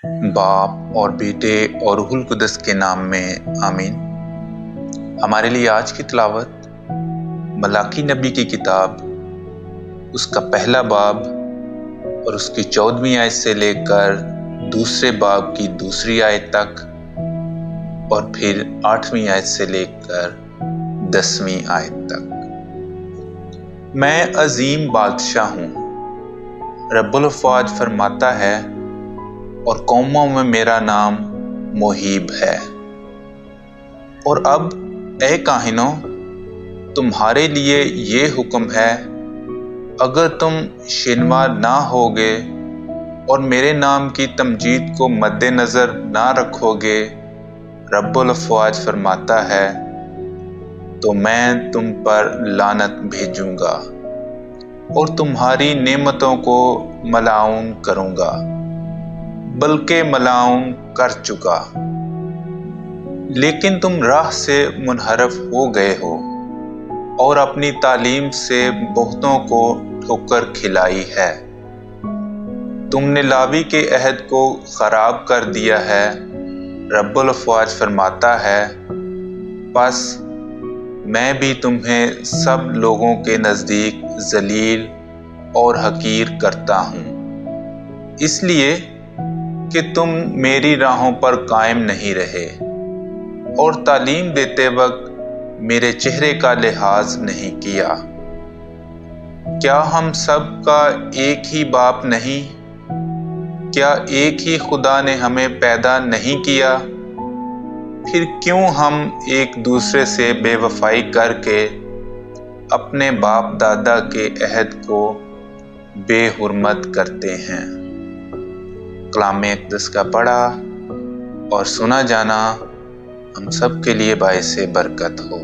باپ اور بیٹے اور روح القدس کے نام میں آمین۔ ہمارے لیے آج کی تلاوت ملاکی نبی کی کتاب، اس کا پہلا باب اور اس کی 14ویں آیت سے لے کر دوسرے باب کی دوسری آیت تک، اور پھر 8ویں آیت سے لے کر 10ویں آیت تک۔ میں عظیم بادشاہ ہوں، رب الافواج فرماتا ہے، اور قوموں میں میرا نام محیب ہے۔ اور اب اے کاہنوں، تمہارے لیے یہ حکم ہے، اگر تم شنوا نہ ہوگے اور میرے نام کی تمجید کو مد نظر نہ رکھو گے، رب الافواج فرماتا ہے، تو میں تم پر لعنت بھیجوں گا اور تمہاری نعمتوں کو ملعون کروں گا، بلکہ ملعون کر چکا۔ لیکن تم راہ سے منحرف ہو گئے ہو اور اپنی تعلیم سے بہتوں کو ٹھوکر کھلائی ہے۔ تم نے لاوی کے عہد کو خراب کر دیا ہے، رب الافواج فرماتا ہے، پس میں بھی تمہیں سب لوگوں کے نزدیک ذلیل اور حقیر کرتا ہوں، اس لیے کہ تم میری راہوں پر قائم نہیں رہے اور تعلیم دیتے وقت میرے چہرے کا لحاظ نہیں کیا۔ کیا ہم سب کا ایک ہی باپ نہیں؟ کیا ایک ہی خدا نے ہمیں پیدا نہیں کیا؟ پھر کیوں ہم ایک دوسرے سے بے وفائی کر کے اپنے باپ دادا کے عہد کو بے حرمت کرتے ہیں؟ کلام اقدس کا پڑھا اور سنا جانا ہم سب کے لیے باعث برکت ہو۔